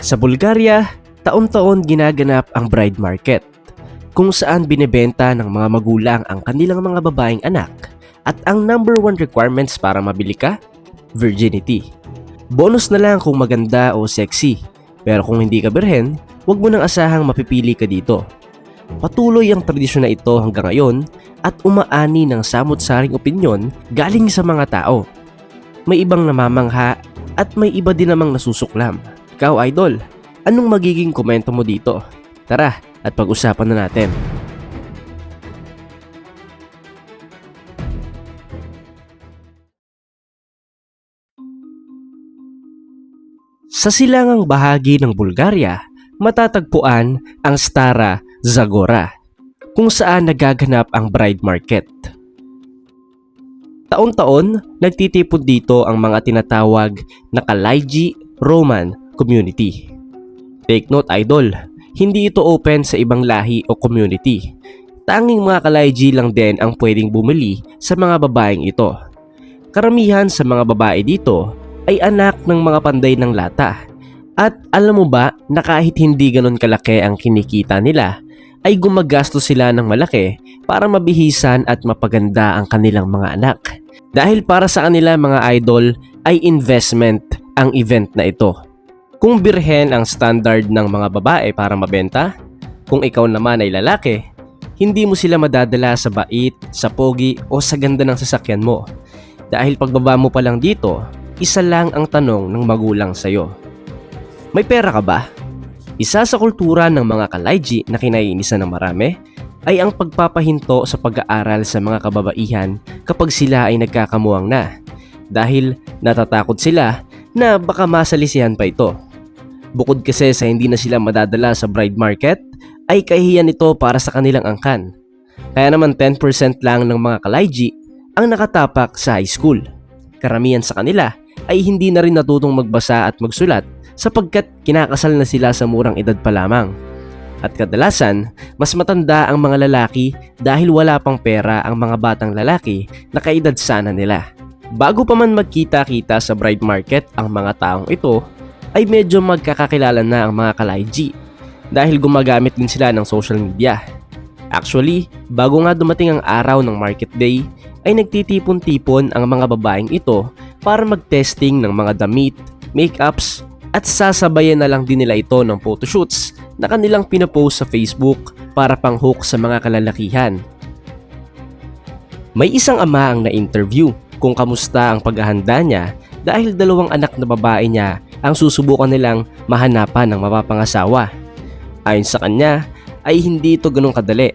Sa Bulgaria, taon-taon ginaganap ang bride market, kung saan binebenta ng mga magulang ang kanilang mga babaeng anak at ang number one requirements para mabili ka, virginity. Bonus na lang kung maganda o sexy, pero kung hindi ka birhen, huwag mo nang asahang mapipili ka dito. Patuloy ang tradisyon na ito hanggang ngayon at umaani ng samot-saring opinyon galing sa mga tao. May ibang namamangha at may iba din namang nasusuklam. Ikaw, idol, anong magiging komento mo dito? Tara at pag-usapan na natin. Sa silangang bahagi ng Bulgaria, matatagpuan ang Stara Zagora, kung saan nagaganap ang bride market. Taon-taon, nagtitipon dito ang mga tinatawag na Kalaiji Roman community. Take note, idol, hindi ito open sa ibang lahi o community. Tanging mga Kalaiji lang din ang pwedeng bumili sa mga babaeng ito. Karamihan sa mga babae dito ay anak ng mga panday ng lata. At alam mo ba na kahit hindi ganon kalaki ang kinikita nila, ay gumagastos sila ng malaki para mabihisan at mapaganda ang kanilang mga anak. Dahil para sa kanila mga idol ay investment ang event na ito. Kung birhen ang standard ng mga babae para mabenta, kung ikaw naman ay lalaki, hindi mo sila madadala sa bait, sa pogi o sa ganda ng sasakyan mo. Dahil pagbaba mo pa lang dito, isa lang ang tanong ng magulang sa'yo. May pera ka ba? Isa sa kultura ng mga Kalaiji na kinaiinisan ng marami ay ang pagpapahinto sa pag-aaral sa mga kababaihan kapag sila ay nagkakamuwang na, dahil natatakot sila na baka masalisihan pa ito. Bukod kasi sa hindi na sila madadala sa bride market, ay kahihiyan ito para sa kanilang angkan. Kaya naman 10% lang ng mga Kalaiji ang nakatapak sa high school. Karamihan sa kanila ay hindi na rin natutong magbasa at magsulat sapagkat kinakasal na sila sa murang edad pa lamang. At kadalasan, mas matanda ang mga lalaki dahil wala pang pera ang mga batang lalaki na kaedad sana nila. Bago pa man magkita-kita sa bride market ang mga taong ito, ay medyo magkakakilala na ang mga Kalaiji dahil gumagamit din sila ng social media. Actually, bago nga dumating ang araw ng market day, ay nagtitipon-tipon ang mga babaeng ito para mag-testing ng mga damit, make-ups, at sasabayan na lang din nila ito ng photoshoots na kanilang pinapost sa Facebook para pang-hook sa mga kalalakihan. May isang ama ang na-interview kung kamusta ang paghahanda niya dahil 2 anak na babae niya ang susubukan nilang mahanapan ng mapapangasawa. Ayon sa kanya ay hindi ito ganun kadali,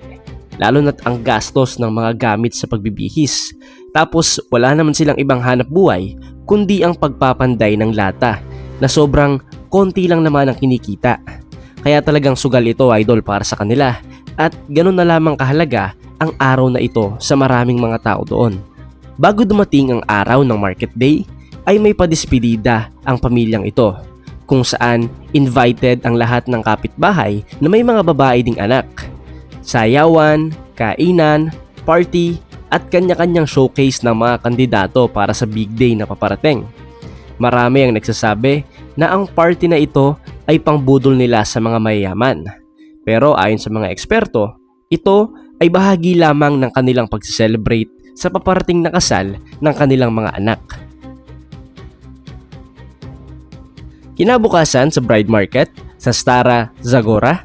lalo na't ang gastos ng mga gamit sa pagbibihis. Tapos wala naman silang ibang hanap buhay kundi ang pagpapanday ng lata na sobrang konti lang naman ang kinikita. Kaya talagang sugal ito, idol, para sa kanila at ganun na lamang kahalaga ang araw na ito sa maraming mga tao doon. Bago dumating ang araw ng market day ay may padispedida ang pamilyang ito kung saan invited ang lahat ng kapitbahay na may mga babae ding anak. Sayawan, kainan, party at kanya-kanyang showcase ng mga kandidato para sa big day na paparating. Marami ang nagsasabi na ang party na ito ay pangbudol nila sa mga mayayaman. Pero ayon sa mga eksperto, ito ay bahagi lamang ng kanilang pag-celebrate sa paparating na kasal ng kanilang mga anak. Kinabukasan sa bride market sa Stara Zagora,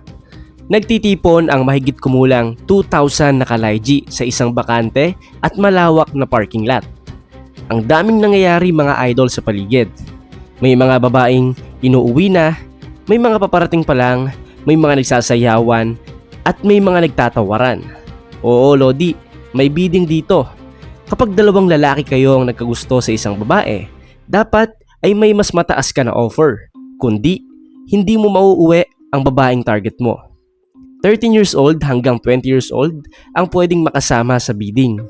nagtitipon ang mahigit kumulang 2,000 na Kalaiji sa isang bakante at malawak na parking lot. Ang daming nangyayari mga idol sa paligid. May mga babaeng inuuwi na, may mga paparating pa lang, may mga nagsasayawan, at may mga nagtatawaran. Oo, Lodi, may bidding dito. Kapag 2 lalaki kayo ang nagkagusto sa isang babae, dapat ay may mas mataas ka na offer. Kundi, hindi mo mauuwi ang babaeng target mo. 13 years old hanggang 20 years old ang pwedeng makasama sa bidding.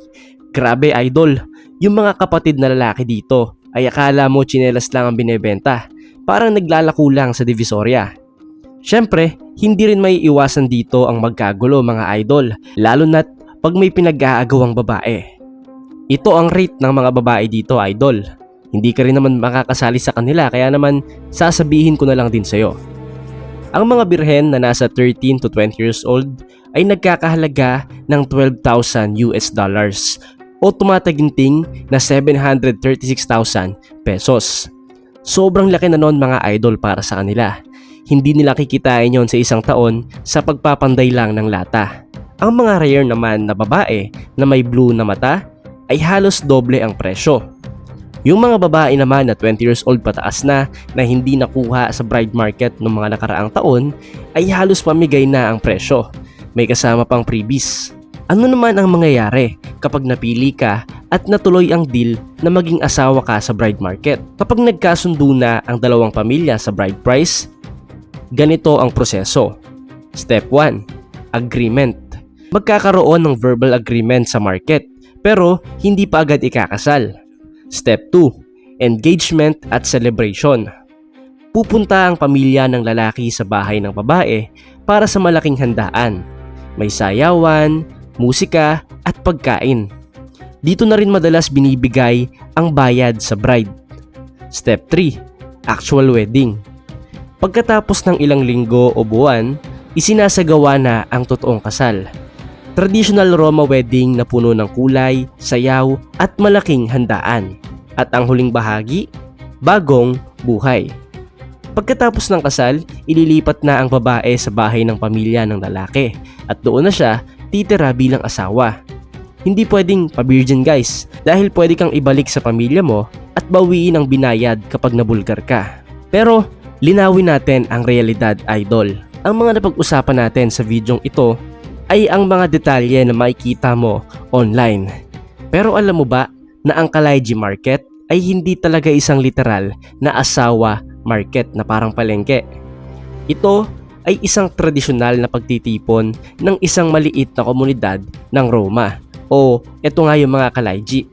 Grabe, idol, yung mga kapatid na lalaki dito ay akala mo tsinelas lang ang binebenta, parang naglalako lang sa Divisoria. Syempre, hindi rin may iwasan dito ang magkagulo mga idol, lalo na't pag may pinag-aagawang babae. Ito ang rate ng mga babae dito, idol. Hindi ka rin naman makakasali sa kanila, kaya naman sasabihin ko na lang din sa'yo. Ang mga birhen na nasa 13 to 20 years old ay nagkakahalaga ng 12,000 US dollars o tumataginting na 736,000 pesos. Sobrang laki na noon mga idol para sa kanila. Hindi nila kikitain yon sa isang taon sa pagpapanday lang ng lata. Ang mga rare naman na babae na may blue na mata ay halos doble ang presyo. Yung mga babae naman na 20 years old pataas na hindi nakuha sa bride market ng mga nakaraang taon ay halos pamigay na ang presyo. May kasama pang freebies. Ano naman ang mangyayari kapag napili ka at natuloy ang deal na maging asawa ka sa bride market? Kapag nagkasundo na ang dalawang pamilya sa bride price, ganito ang proseso. Step 1. Agreement. Magkakaroon ng verbal agreement sa market pero hindi pa agad ikakasal. Step 2. Engagement at celebration. Pupunta ang pamilya ng lalaki sa bahay ng babae para sa malaking handaan. May sayawan, musika at pagkain. Dito na rin madalas binibigay ang bayad sa bride. Step 3. Actual wedding. Pagkatapos ng ilang linggo o buwan, isinasagawa na ang totoong kasal. Traditional Roma wedding na puno ng kulay, sayaw at malaking handaan. At ang huling bahagi, bagong buhay. Pagkatapos ng kasal, ililipat na ang babae sa bahay ng pamilya ng lalaki at doon na siya titira bilang asawa. Hindi pwedeng pa-virgin guys dahil pwede kang ibalik sa pamilya mo at bawiin ang binayad kapag nabulgar ka. Pero linawin natin ang realidad idol. Ang mga napag-usapan natin sa videong ito ay ang mga detalye na makikita mo online. Pero alam mo ba na ang Kalayji market ay hindi talaga isang literal na asawa market na parang palengke. Ito ay isang tradisyonal na pagtitipon ng isang maliit na komunidad ng Roma o eto nga yung mga Kalayji.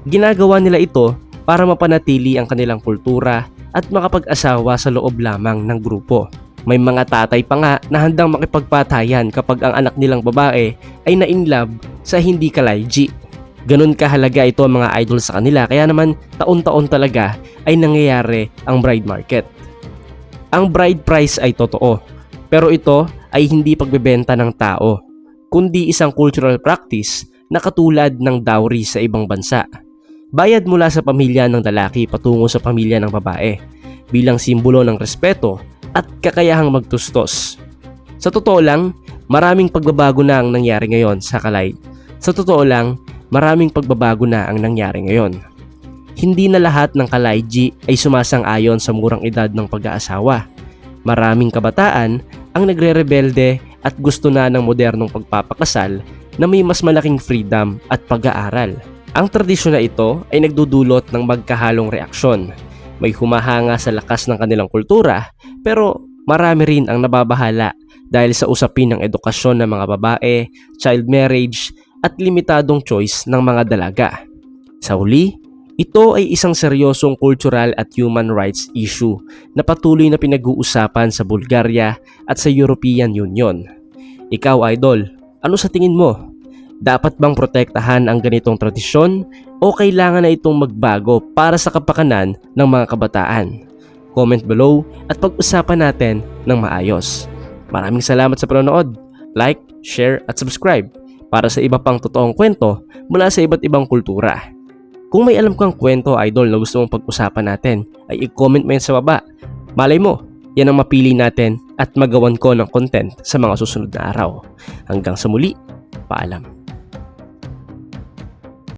Ginagawa nila ito para mapanatili ang kanilang kultura at makapag-asawa sa loob lamang ng grupo. May mga tatay pa nga na handang makipagpatayan kapag ang anak nilang babae ay na-inlove sa hindi Kalayji. Ganun kahalaga ito mga idol sa kanila kaya naman taon-taon talaga ay nangyayari ang bride market. Ang bride price ay totoo, pero ito ay hindi pagbebenta ng tao, kundi isang cultural practice na katulad ng dowry sa ibang bansa. Bayad mula sa pamilya ng lalaki patungo sa pamilya ng babae bilang simbolo ng respeto at kakayahang magtustos. Sa totoo lang, maraming pagbabago na ang nangyari ngayon sa Kalay. Hindi na lahat ng Kalayji ay sumasang-ayon sa murang edad ng pag-aasawa. Maraming kabataan ang nagre-rebelde at gusto na ng modernong pagpapakasal na may mas malaking freedom at pag-aaral. Ang tradisyon na ito ay nagdudulot ng magkahalong reaksyon. May humahanga sa lakas ng kanilang kultura pero marami rin ang nababahala dahil sa usapin ng edukasyon ng mga babae, child marriage at limitadong choice ng mga dalaga. Sa huli, ito ay isang seryosong cultural at human rights issue na patuloy na pinag-uusapan sa Bulgaria at sa European Union. Ikaw idol, ano sa tingin mo? Dapat bang protektahan ang ganitong tradisyon o kailangan na itong magbago para sa kapakanan ng mga kabataan? Comment below at pag-usapan natin ng maayos. Maraming salamat sa panonood. Like, share at subscribe para sa iba pang totoong kwento mula sa iba't ibang kultura. Kung may alam kang kwento idol na gusto mong pag-usapan natin ay i-comment mo yan sa baba. Malay mo, yan ang mapili natin at magawan ko ng content sa mga susunod na araw. Hanggang sa muli, paalam.